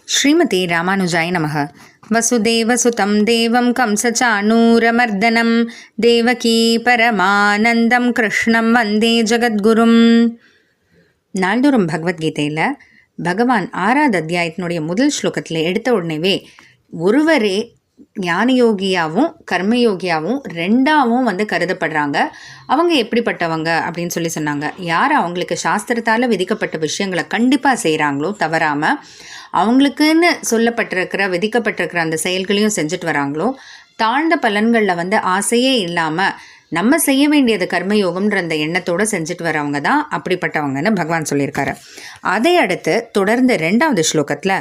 ஸ்ரீமதி ராமானுஜாய நமக. வசுதேவசுதம் தேவம் கம்சச்சானூரமர்தனம் தேவகீ பரமானந்தம் கிருஷ்ணம் வந்தே ஜகத்குரும். நாள்தோறும் பகவத்கீதையில் பகவான் 6வது அத்தியாயத்தினுடைய முதல் ஸ்லோகத்தில் எடுத்த உடனேவே ஒருவரே ஞானயோகியாகவும் கர்மயோகியாகவும் ரெண்டாவும் கருதப்படுறாங்க. அவங்க எப்படிப்பட்டவங்க அப்படின்னு சொன்னாங்க. யார் அவங்களுக்கு சாஸ்திரத்தால் விதிக்கப்பட்ட விஷயங்களை கண்டிப்பாக செய்கிறாங்களோ தவறாமல், அவங்களுக்குன்னு சொல்லப்பட்டிருக்கிற விதிக்கப்பட்டிருக்கிற அந்த செயல்களையும் செஞ்சுட்டு வராங்களோ, தாழ்ந்த பலன்களில் ஆசையே இல்லாமல் நம்ம செய்ய வேண்டியது கர்மயோகம்ன்ற அந்த எண்ணத்தோடு செஞ்சுட்டு வரவங்க தான் அப்படிப்பட்டவங்கன்னு பகவான் சொல்லியிருக்காரு. அதை அடுத்து தொடர்ந்து 2வது ஸ்லோகத்தில்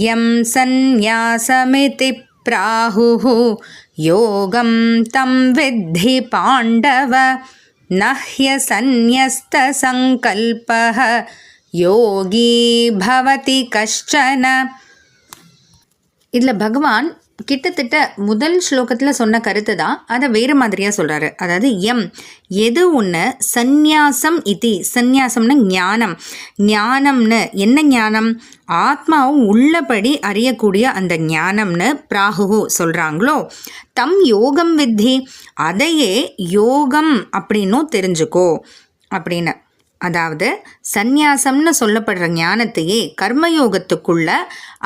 யம் சந்நியாசமிதி பிராஹுः யோகம் தம் வித்தி பாண்டவ நஹ்ய சந்நியஸ்த சங்கல்பஹ யோகி பவதி கஷ்சன. இதில் பகவான் கிட்டத்தட்ட முதல் ஸ்லோகத்தில் சொன்ன கருத்து தான் அதை வேறு மாதிரியாக சொல்கிறாரு. அதாவது எது ஒன்று சந்நியாசம் இதி, சந்நியாசம்னு ஞானம், ஞானம்னு என்ன ஞானம், ஆத்மாவும் உள்ளபடி அறியக்கூடிய அந்த ஞானம்னு பிராகு சொல்கிறாங்களோ, தம் யோகம் வித்தி, அதையே யோகம் அப்படின்னும் தெரிஞ்சுக்கோ அப்படின்னு. அதாவது சந்நியாசம்னு சொல்லப்படுற ஞானத்தையே கர்மயோகத்துக்குள்ள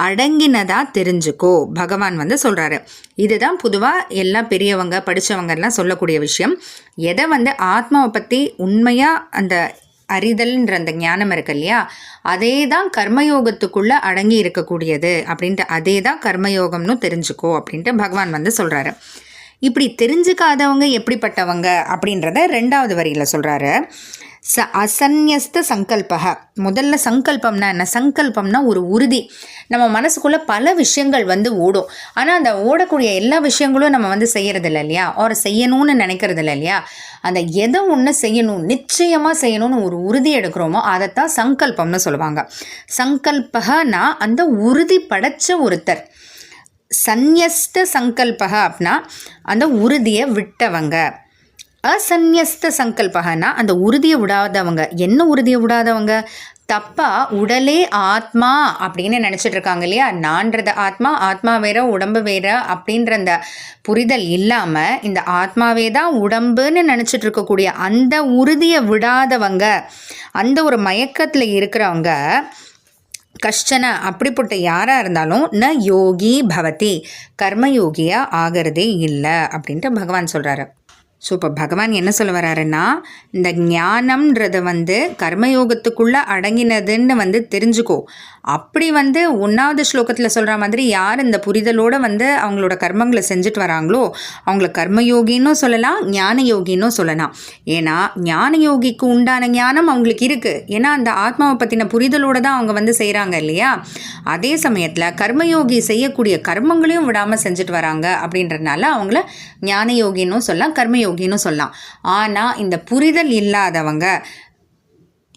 அடங்கினதா தெரிஞ்சுக்கோ பகவான் சொல்கிறாரு. இதுதான் பொதுவாக எல்லா பெரியவங்க படித்தவங்கெல்லாம் சொல்லக்கூடிய விஷயம். எதை ஆத்மாவை பற்றி உண்மையாக அந்த அறிதல்ன்ற அந்த ஞானம் இருக்கு இல்லையா, அதே தான் கர்மயோகத்துக்குள்ளே அடங்கி இருக்கக்கூடியது அப்படின்ட்டு, அதே தான் கர்மயோகம்னு தெரிஞ்சுக்கோ அப்படின்ட்டு பகவான் சொல்கிறாரு. இப்படி தெரிஞ்சுக்காதவங்க எப்படிப்பட்டவங்க அப்படின்றத 2வது வரியில் சொல்கிறாரு. அசந்நியஸ்த சங்கல்பக. முதல்ல சங்கல்பம்னா என்ன? சங்கல்பம்னா ஒரு உறுதி. நம்ம மனசுக்குள்ளே பல விஷயங்கள் ஓடும். ஆனால் அந்த ஓடக்கூடிய எல்லா விஷயங்களும் நம்ம செய்யறதில்ல இல்லையா, ஒரு செய்யணும்னு நினைக்கிறதில்ல இல்லையா. அந்த எதை ஒன்று செய்யணும், நிச்சயமாக செய்யணும்னு ஒரு உறுதி எடுக்கிறோமோ அதைத்தான் சங்கல்பம்னு சொல்லுவாங்க. சங்கல்பகனா அந்த உறுதி படைச்ச ஒருத்தர். சந்நியஸ்த சங்கல்பக அப்படின்னா அந்த உறுதியை விட்டவங்க. அசந்நியஸ்த சங்கல்பகனா அந்த உறுதியை விடாதவங்க. என்ன உறுதியை விடாதவங்க? தப்பா உடலே ஆத்மா அப்படின்னு நினச்சிட்டு இருக்காங்க இல்லையா, நான்றது ஆத்மா, ஆத்மா வேற உடம்பு வேற அப்படின்ற அந்த புரிதல் இல்லாமல் இந்த ஆத்மாவே தான் உடம்புன்னு நினச்சிட்டு இருக்கக்கூடிய அந்த உறுதியை விடாதவங்க, அந்த ஒரு மயக்கத்தில் இருக்கிறவங்க கஷ்டன அப்படிப்பட்ட யாராக இருந்தாலும் ந யோகி பவதி, கர்மயோகியாக ஆகிறதே இல்லை அப்படின்ட்டு பகவான் சொல்கிறாரு. ஸோ இப்போ பகவான் என்ன சொல்ல வர்றாருன்னா, இந்த ஞானம்ன்றது கர்மயோகத்துக்குள்ளே அடங்கினதுன்னு தெரிஞ்சுக்கோ. அப்படி 1வது ஸ்லோகத்தில் சொல்கிற மாதிரி யார் இந்த புரிதலோடு அவங்களோட கர்மங்களை செஞ்சுட்டு வராங்களோ அவங்கள கர்மயோகின்னு சொல்லலாம், ஞான யோகின்னும் சொல்லலாம். ஏன்னா ஞான யோகிக்கு உண்டான ஞானம் அவங்களுக்கு இருக்குது. ஏன்னா அந்த ஆத்மாவை பற்றின புரிதலோடு தான் அவங்க செய்கிறாங்க இல்லையா. அதே சமயத்தில் கர்மயோகி செய்யக்கூடிய கர்மங்களையும் விடாமல் செஞ்சுட்டு வராங்க அப்படின்றதுனால அவங்கள ஞான யோகின்னும் சொல்லலாம், கர்மயோகின்னு சொல்லலாம். ஆனால் இந்த புரிதல் இல்லாதவங்க,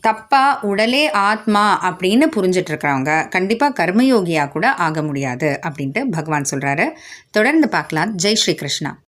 தப்பா உடலே ஆத்மா அப்படின்னு புரிஞ்சிட்டு இருக்கிறவங்க கண்டிப்பாக கர்மயோகியாக கூட ஆக முடியாது அப்படின்ட்டு பகவான் சொல்கிறாரு. தொடர்ந்து பார்க்கலாம். ஜெய் ஸ்ரீ கிருஷ்ணா.